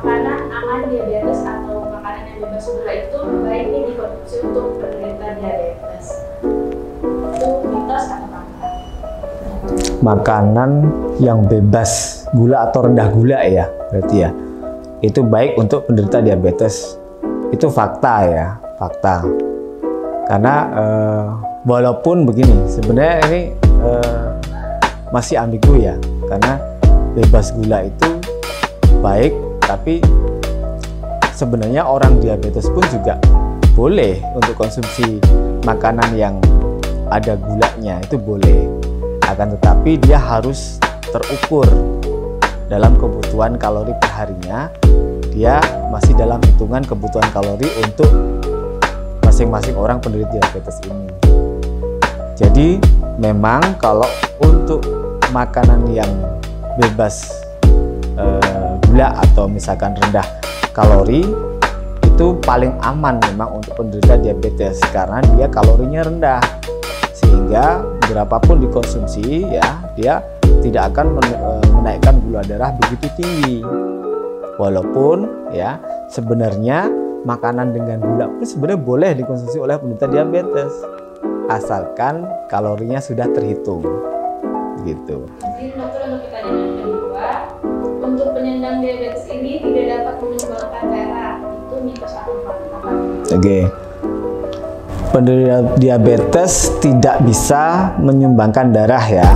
makanan aman diabetes atau makanan yang bebas gula itu baik nih dikonsumsi untuk penderita diabetes. Itu mitos atau fakta? Makanan yang bebas gula atau rendah gula ya, berarti ya, itu baik untuk penderita diabetes. Itu fakta ya, fakta. Karena walaupun begini, sebenarnya ini masih ambigu ya, karena bebas gula itu baik, tapi sebenarnya orang diabetes pun juga boleh untuk konsumsi makanan yang ada gulanya, itu boleh. Akan tetapi dia harus terukur dalam kebutuhan kalori perharinya. Dia masih dalam hitungan kebutuhan kalori untuk masing-masing orang penderita diabetes ini. Jadi memang kalau untuk makanan yang bebas gula atau misalkan rendah kalori itu paling aman memang untuk penderita diabetes karena dia kalorinya rendah, sehingga berapapun dikonsumsi ya dia tidak akan menaikkan gula darah begitu tinggi. Walaupun ya sebenarnya makanan dengan gula pun sebenarnya boleh dikonsumsi oleh penderita diabetes asalkan kalorinya sudah terhitung gitu. Jadi dokter, untuk pertanyaan yang kedua, untuk penyandang diabetes ini tidak dapat menyumbangkan darah, itu mitos atau fakta? Oke. Penderita diabetes tidak bisa menyumbangkan darah ya.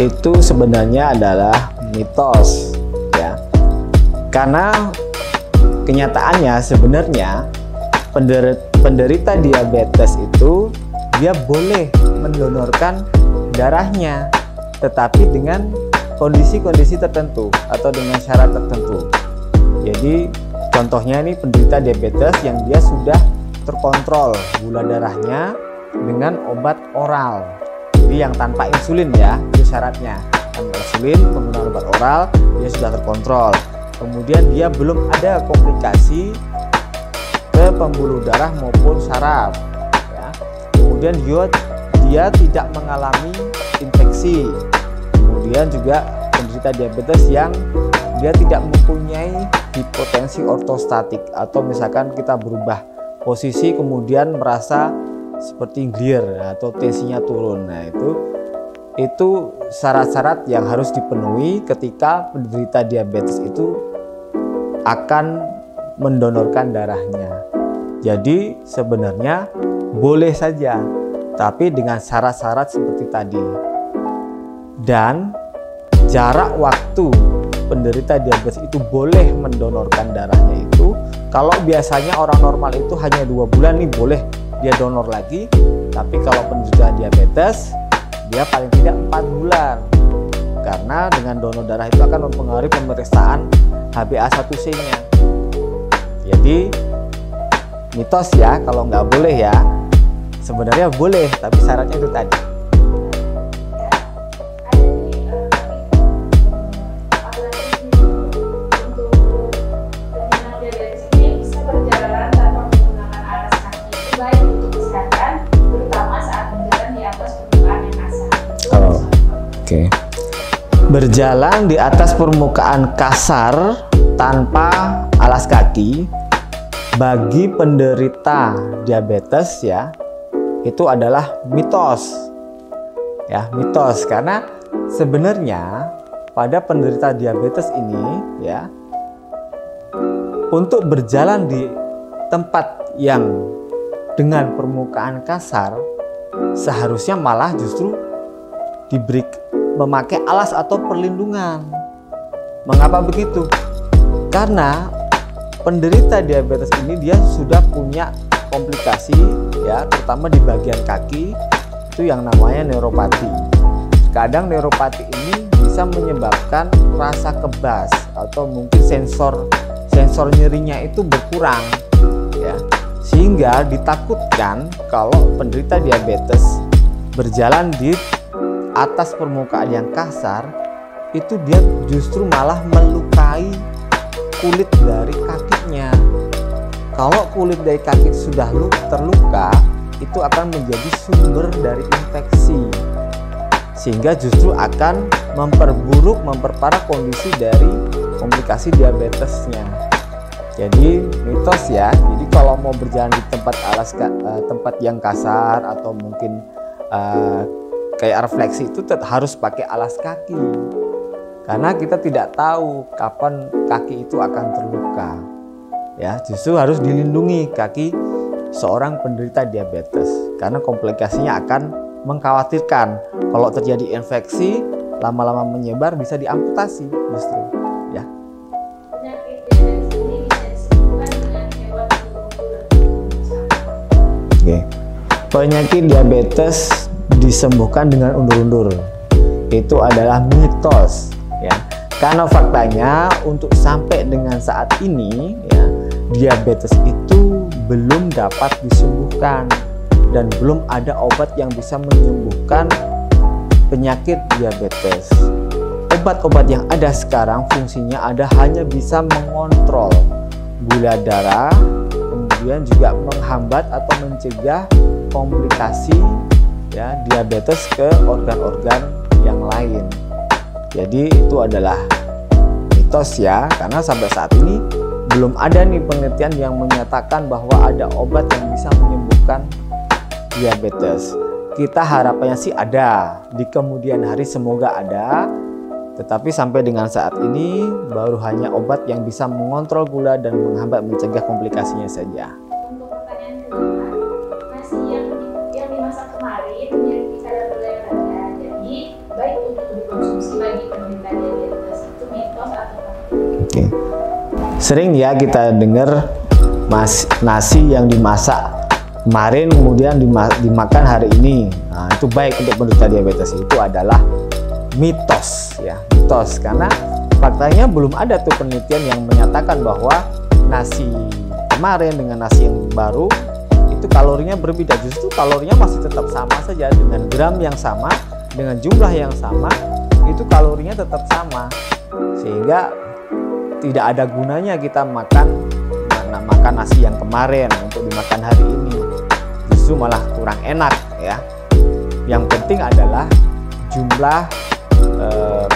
Itu sebenarnya adalah mitos ya. Karena kenyataannya sebenarnya penderita diabetes itu dia boleh mendonorkan darahnya, tetapi dengan kondisi-kondisi tertentu atau dengan syarat tertentu. Jadi contohnya ini penderita diabetes yang dia sudah terkontrol gula darahnya dengan obat oral. Jadi yang tanpa insulin ya, itu syaratnya. Tanpa insulin, penggunaan obat oral, dia sudah terkontrol. Kemudian dia belum ada komplikasi ke pembuluh darah maupun saraf. Ya. Kemudian dia tidak mengalami infeksi. Kemudian juga penderita diabetes yang dia tidak mempunyai hipotensi ortostatik atau misalkan kita berubah posisi kemudian merasa seperti glir atau tensinya turun. Nah, itu syarat-syarat yang harus dipenuhi ketika penderita diabetes itu akan mendonorkan darahnya. Jadi sebenarnya boleh saja, tapi dengan syarat-syarat seperti tadi. Dan jarak waktu penderita diabetes itu boleh mendonorkan darahnya itu, kalau biasanya orang normal itu hanya 2 bulan nih boleh dia donor lagi, tapi kalau penderita diabetes dia paling tidak 4 bulan, karena dengan donor darah itu akan mempengaruhi pemeriksaan HbA1c-nya. Jadi mitos ya kalau nggak boleh ya, sebenarnya boleh tapi syaratnya itu tadi. Berjalan di atas permukaan kasar tanpa alas kaki bagi penderita diabetes ya, itu adalah mitos. Ya, mitos karena sebenarnya pada penderita diabetes ini ya, untuk berjalan di tempat yang dengan permukaan kasar seharusnya malah justru diberi memakai alas atau perlindungan. Mengapa begitu? Karena penderita diabetes ini dia sudah punya komplikasi ya, terutama di bagian kaki itu yang namanya neuropati. Kadang neuropati ini bisa menyebabkan rasa kebas atau mungkin sensor nyerinya itu berkurang ya. Sehingga ditakutkan kalau penderita diabetes berjalan di atas permukaan yang kasar itu dia justru malah melukai kulit dari kakinya. Kalau kulit dari kaki sudah terluka, itu akan menjadi sumber dari infeksi, sehingga justru akan memperparah kondisi dari komplikasi diabetesnya. Jadi mitos ya, jadi kalau mau berjalan di tempat yang kasar atau mungkin kayak refleksi itu harus pakai alas kaki, karena kita tidak tahu kapan kaki itu akan terluka. Ya, justru harus dilindungi kaki seorang penderita diabetes, karena komplikasinya akan mengkhawatirkan. Kalau terjadi infeksi lama-lama menyebar bisa diamputasi justru. Ya. Oke. Penyakit diabetes disembuhkan dengan undur-undur. Itu adalah mitos, ya. Karena faktanya untuk sampai dengan saat ini, ya, diabetes itu belum dapat disembuhkan dan belum ada obat yang bisa menyembuhkan penyakit diabetes. Obat-obat yang ada sekarang fungsinya hanya bisa mengontrol gula darah, kemudian juga menghambat atau mencegah komplikasi, ya, diabetes ke organ-organ yang lain. Jadi itu adalah mitos ya, karena sampai saat ini belum ada nih penelitian yang menyatakan bahwa ada obat yang bisa menyembuhkan diabetes. Kita harapannya sih ada, di kemudian hari semoga ada, tetapi sampai dengan saat ini baru hanya obat yang bisa mengontrol gula dan menghambat mencegah komplikasinya saja. Untuk pertanyaan kedua, nasi yang dimasak kemarin memiliki kadar gula yang rendah, jadi baik untuk dikonsumsi bagi penderita diabetes. Itu mitos atau fakta? Oke. Sering ya kita dengar nasi yang dimasak kemarin kemudian dimakan hari ini. Nah, itu baik untuk penderita diabetes. Itu adalah mitos ya, mitos, karena faktanya belum ada tuh penelitian yang menyatakan bahwa nasi kemarin dengan nasi yang baru itu kalorinya berbeda. Justru kalorinya masih tetap sama saja, dengan gram yang sama, dengan jumlah yang sama, itu kalorinya tetap sama, sehingga tidak ada gunanya kita makan nasi yang kemarin untuk dimakan hari ini, justru malah kurang enak ya. Yang penting adalah jumlah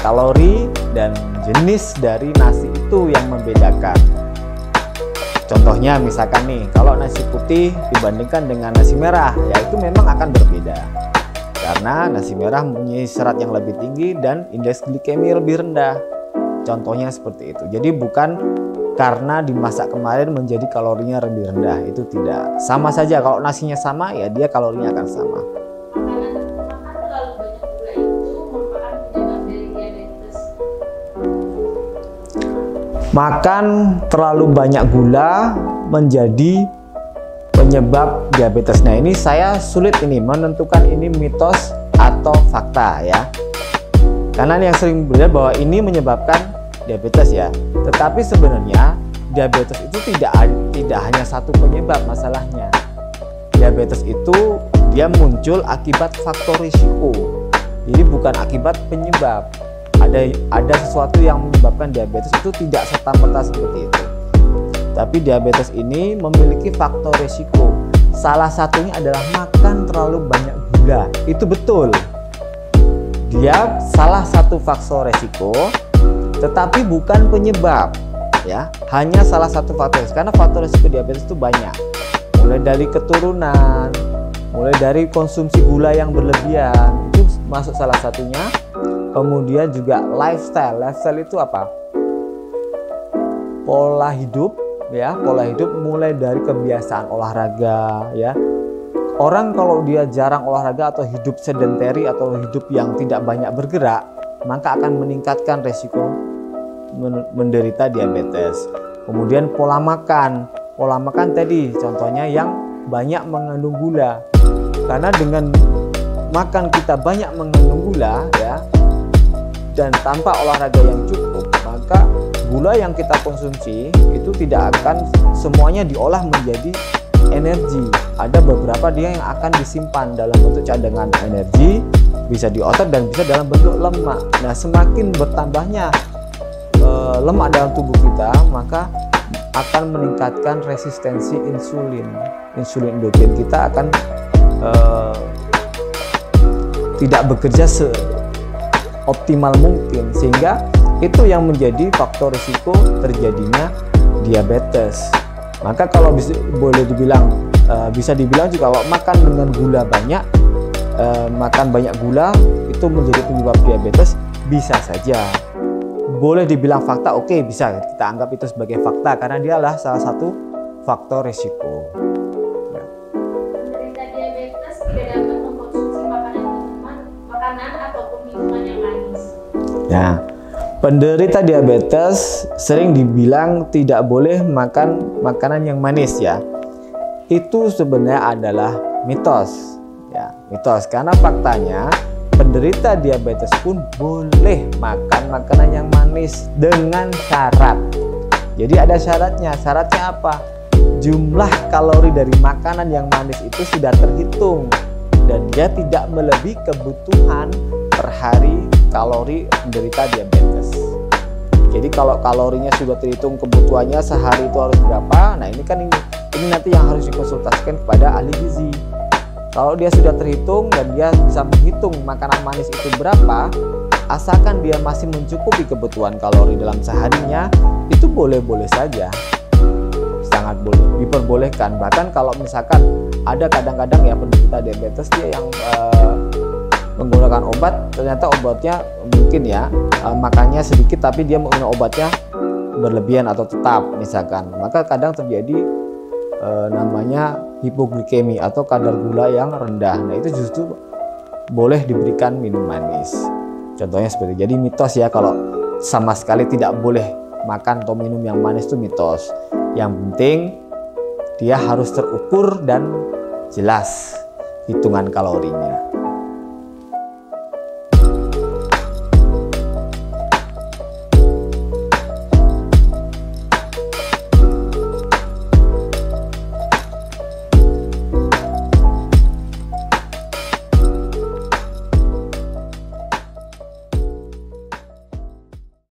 kalori dan jenis dari nasi itu yang membedakan. Contohnya misalkan nih, kalau nasi putih dibandingkan dengan nasi merah, ya itu memang akan berbeda, karena nasi merah mempunyai serat yang lebih tinggi dan indeks glikemi lebih rendah. Contohnya seperti itu. Jadi bukan karena dimasak kemarin menjadi kalorinya lebih rendah, itu tidak. Sama saja, kalau nasinya sama ya dia kalorinya akan sama. Makan terlalu banyak gula itu merupakan penyebab dari diabetes. Makan terlalu banyak gula menjadi penyebab diabetes. Nah, ini saya sulit ini menentukan ini mitos atau fakta ya. Karena yang sering beredar bahwa ini menyebabkan diabetes ya. Tetapi sebenarnya diabetes itu tidak hanya satu penyebab masalahnya. Diabetes itu dia muncul akibat faktor risiko. Jadi bukan akibat penyebab. Ada sesuatu yang menyebabkan diabetes itu tidak serta-merta seperti itu. Tapi diabetes ini memiliki faktor risiko. Salah satunya adalah makan terlalu banyak gula. Itu betul. Dia salah satu faktor risiko, tetapi bukan penyebab ya, hanya salah satu faktor. Karena faktor risiko diabetes itu banyak, mulai dari keturunan, mulai dari konsumsi gula yang berlebihan, itu masuk salah satunya. Kemudian juga lifestyle itu apa? Pola hidup ya, pola hidup mulai dari kebiasaan olahraga ya. Orang kalau dia jarang olahraga atau hidup sedentary atau hidup yang tidak banyak bergerak, maka akan meningkatkan resiko menderita diabetes. Kemudian pola makan tadi contohnya yang banyak mengandung gula. Karena dengan makan kita banyak mengandung gula ya, dan tanpa olahraga yang cukup, maka gula yang kita konsumsi itu tidak akan semuanya diolah menjadi energi. Ada beberapa dia yang akan disimpan dalam bentuk cadangan energi, bisa di otot dan bisa dalam bentuk lemak. Nah, semakin bertambahnya lemak dalam tubuh kita, maka akan meningkatkan resistensi insulin. Insulin endokrin kita akan tidak bekerja seoptimal mungkin, sehingga itu yang menjadi faktor risiko terjadinya diabetes. Maka kalau boleh dibilang, bisa dibilang juga kalau makan dengan gula banyak, makan banyak gula itu menjadi penyebab diabetes, bisa saja. Boleh dibilang fakta, oke, bisa kita anggap itu sebagai fakta karena dia adalah salah satu faktor risiko. Penderita diabetes tidak dapat mengkonsumsi makanan ataupun minuman yang manis. Nah, penderita diabetes sering dibilang tidak boleh makan makanan yang manis ya. Itu sebenarnya adalah mitos. Ya, mitos karena faktanya penderita diabetes pun boleh makan makanan yang manis dengan syarat. Jadi ada syaratnya. Syaratnya apa? Jumlah kalori dari makanan yang manis itu sudah terhitung dan dia tidak melebihi kebutuhan per hari kalori penderita diabetes. Jadi kalau kalorinya sudah terhitung kebutuhannya sehari itu harus berapa, nah ini kan ini nanti yang harus dikonsultasikan kepada ahli gizi. Kalau dia sudah terhitung dan dia bisa menghitung makanan manis itu berapa, asalkan dia masih mencukupi kebutuhan kalori dalam seharinya, itu boleh-boleh saja. Sangat boleh, diperbolehkan. Bahkan kalau misalkan ada kadang-kadang ya penderita diabetes dia yang menggunakan obat, ternyata obatnya mungkin ya makannya sedikit tapi dia menggunakan obatnya berlebihan atau tetap misalkan, maka kadang terjadi namanya hipoglikemi atau kadar gula yang rendah. Nah itu justru boleh diberikan minum manis. Contohnya seperti itu. Jadi mitos ya kalau sama sekali tidak boleh makan atau minum yang manis itu mitos. Yang penting dia harus terukur dan jelas hitungan kalorinya.